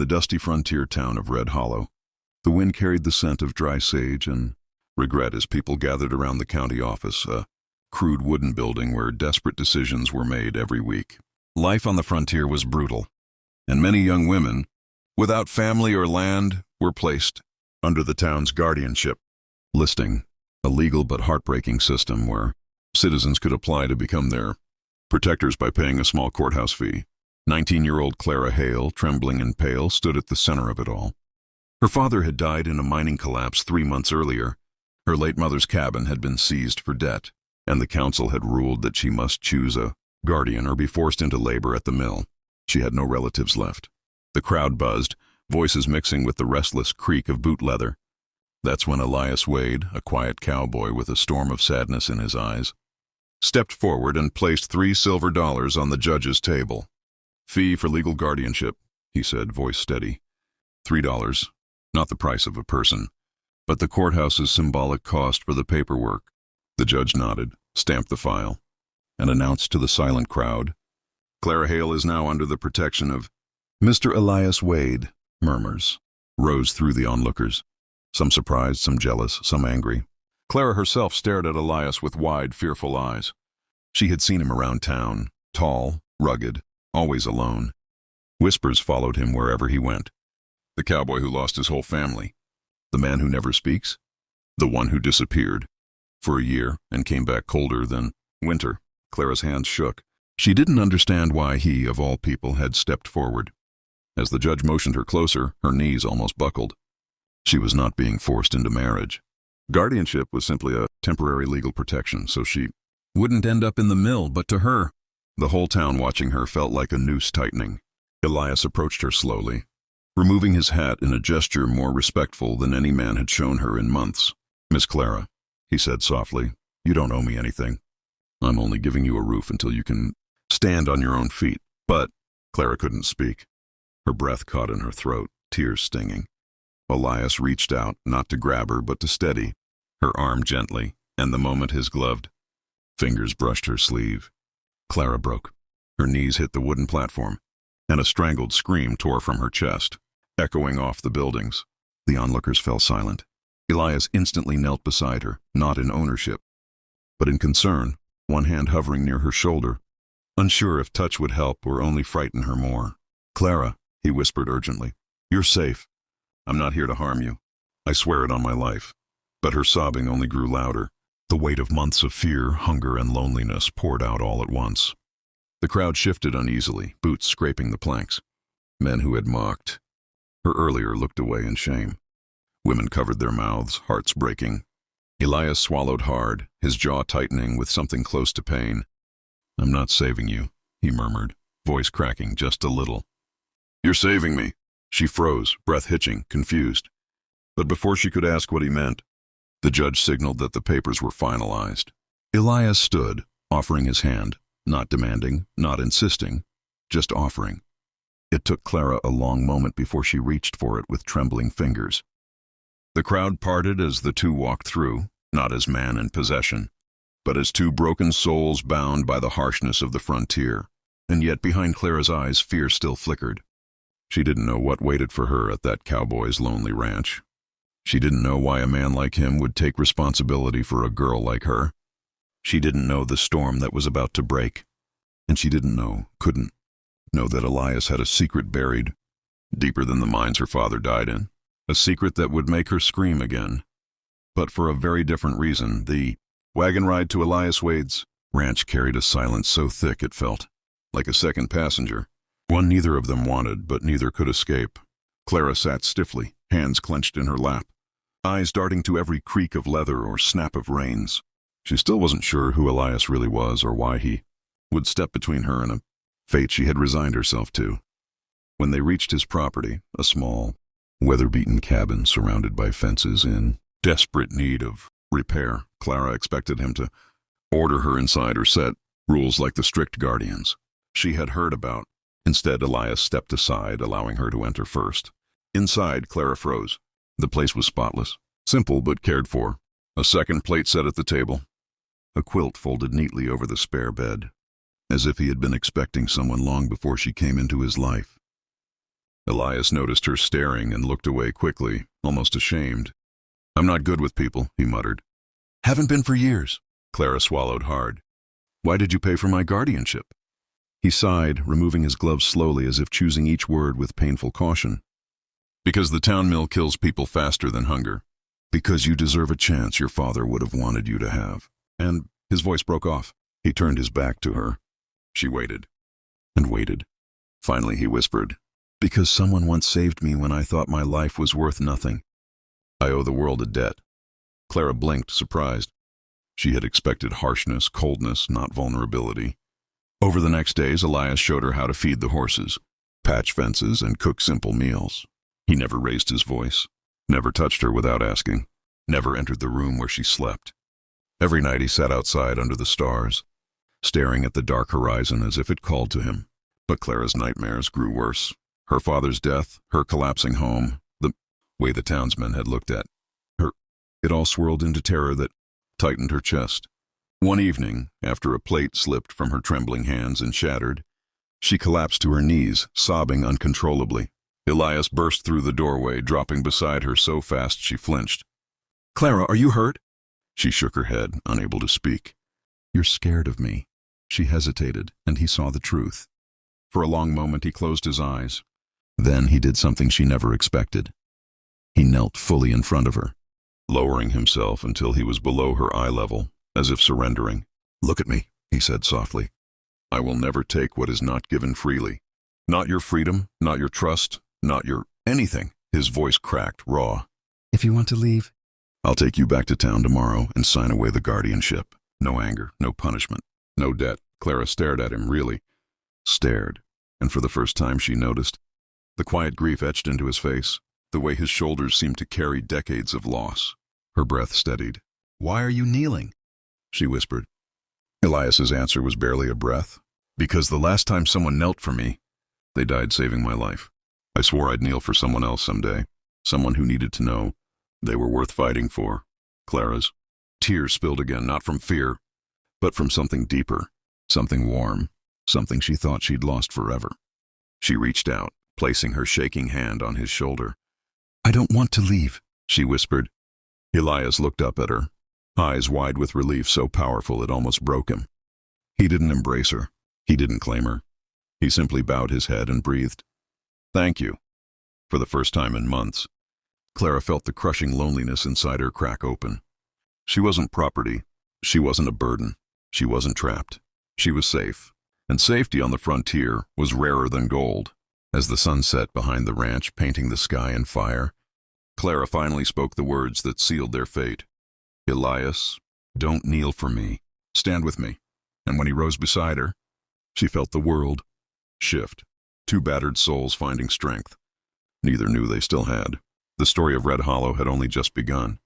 the dusty frontier town of Red Hollow, the wind carried the scent of dry sage and regret as people gathered around the county office, a crude wooden building where desperate decisions were made every week. Life on the frontier was brutal, and many young women, without family or land, were placed under the town's guardianship listing, a legal but heartbreaking system where citizens could apply to become their protectors by paying a small courthouse fee. 19-year-old Clara Hale, trembling and pale, stood at the center of it all. Her father had died in a mining collapse 3 months earlier. Her late mother's cabin had been seized for debt, and the council had ruled that she must choose a guardian or be forced into labor at the mill. She had no relatives left. The crowd buzzed, voices mixing with the restless creak of boot leather. That's when Elias Wade, a quiet cowboy with a storm of sadness in his eyes, stepped forward and placed $3 silver on the judge's table. "Fee for legal guardianship," he said, voice steady. $3, not the price of a person, but the courthouse's symbolic cost for the paperwork. The judge nodded, stamped the file, and announced to the silent crowd, "Clara Hale is now under the protection of Mr. Elias Wade." Murmurs rose through the onlookers, some surprised, some jealous, some angry. Clara herself stared at Elias with wide, fearful eyes. She had seen him around town, tall, rugged, always alone. Whispers followed him wherever he went. The cowboy who lost his whole family. The man who never speaks. The one who disappeared for a year and came back colder than winter. Clara's hands shook. She didn't understand why he, of all people, had stepped forward. As the judge motioned her closer, her knees almost buckled. She was not being forced into marriage. Guardianship was simply a temporary legal protection, so she wouldn't end up in the mill, but to her, the whole town watching her felt like a noose tightening. Elias approached her slowly, removing his hat in a gesture more respectful than any man had shown her in months. "Miss Clara," he said softly, "you don't owe me anything. I'm only giving you a roof until you can stand on your own feet." But Clara couldn't speak. Her breath caught in her throat, tears stinging. Elias reached out, not to grab her, but to steady her arm gently, and the moment his gloved fingers brushed her sleeve, Clara broke. Her knees hit the wooden platform, and a strangled scream tore from her chest, echoing off the buildings. The onlookers fell silent. Elias instantly knelt beside her, not in ownership, but in concern, one hand hovering near her shoulder, unsure if touch would help or only frighten her more. "Clara," he whispered urgently, "you're safe. I'm not here to harm you. I swear it on my life." But her sobbing only grew louder. The weight of months of fear, hunger, and loneliness poured out all at once. The crowd shifted uneasily, boots scraping the planks. Men who had mocked her earlier looked away in shame. Women covered their mouths, hearts breaking. Elias swallowed hard, his jaw tightening with something close to pain. "I'm not saving you," he murmured, voice cracking just a little. "You're saving me." She froze, breath hitching, confused. But before she could ask what he meant, the judge signaled that the papers were finalized. Elias stood, offering his hand, not demanding, not insisting, just offering. It took Clara a long moment before she reached for it with trembling fingers. The crowd parted as the two walked through, not as man in possession, but as two broken souls bound by the harshness of the frontier. And yet behind Clara's eyes, fear still flickered. She didn't know what waited for her at that cowboy's lonely ranch. She didn't know why a man like him would take responsibility for a girl like her. She didn't know the storm that was about to break. And she couldn't know that Elias had a secret buried deeper than the mines her father died in. A secret that would make her scream again. But for a very different reason. The wagon ride to Elias Wade's ranch carried a silence so thick it felt like a second passenger. One neither of them wanted, but neither could escape. Clara sat stiffly, hands clenched in her lap, eyes darting to every creak of leather or snap of reins. She still wasn't sure who Elias really was or why he would step between her and a fate she had resigned herself to. When they reached his property, a small, weather-beaten cabin surrounded by fences in desperate need of repair, Clara expected him to order her inside or set rules like the strict guardians she had heard about. Instead, Elias stepped aside, allowing her to enter first. Inside, Clara froze. The place was spotless, simple but cared for. A second plate set at the table. A quilt folded neatly over the spare bed, as if he had been expecting someone long before she came into his life. Elias noticed her staring and looked away quickly, almost ashamed. "I'm not good with people," he muttered. "Haven't been for years." Clara swallowed hard. "Why did you pay for my guardianship?" He sighed, removing his gloves slowly as if choosing each word with painful caution. "Because the town mill kills people faster than hunger. Because you deserve a chance your father would have wanted you to have." And his voice broke off. He turned his back to her. She waited and waited. Finally he whispered, "Because someone once saved me when I thought my life was worth nothing. I owe the world a debt." Clara blinked, surprised. She had expected harshness, coldness, not vulnerability. Over the next days, Elias showed her how to feed the horses, patch fences, and cook simple meals. He never raised his voice, never touched her without asking, never entered the room where she slept. Every night he sat outside under the stars, staring at the dark horizon as if it called to him. But Clara's nightmares grew worse. Her father's death, her collapsing home, the way the townsmen had looked at her, it all swirled into terror that tightened her chest. One evening, after a plate slipped from her trembling hands and shattered, she collapsed to her knees, sobbing uncontrollably. Elias burst through the doorway, dropping beside her so fast she flinched. "Clara, are you hurt?" She shook her head, unable to speak. "You're scared of me." She hesitated, and he saw the truth. For a long moment he closed his eyes. Then he did something she never expected. He knelt fully in front of her, lowering himself until he was below her eye level, as if surrendering. "Look at me," he said softly. "I will never take what is not given freely. Not your freedom, not your trust, not your anything." His voice cracked, raw. "If you want to leave, I'll take you back to town tomorrow and sign away the guardianship. No anger, no punishment, no debt." Clara stared at him, really stared, and for the first time she noticed the quiet grief etched into his face, the way his shoulders seemed to carry decades of loss. Her breath steadied. "Why are you kneeling?" she whispered. Elias's answer was barely a breath. "Because the last time someone knelt for me, they died saving my life. I swore I'd kneel for someone else someday, someone who needed to know they were worth fighting for." Clara's tears spilled again, not from fear, but from something deeper, something warm, something she thought she'd lost forever. She reached out, placing her shaking hand on his shoulder. "I don't want to leave," she whispered. Elias looked up at her, eyes wide with relief so powerful it almost broke him. He didn't embrace her. He didn't claim her. He simply bowed his head and breathed. "Thank you." For the first time in months, Clara felt the crushing loneliness inside her crack open. She wasn't property. She wasn't a burden. She wasn't trapped. She was safe. And safety on the frontier was rarer than gold. As the sun set behind the ranch, painting the sky in fire, Clara finally spoke the words that sealed their fate. "Elias, don't kneel for me. Stand with me." And when he rose beside her, she felt the world shift. Two battered souls finding strength. Neither knew they still had. The story of Red Hollow had only just begun.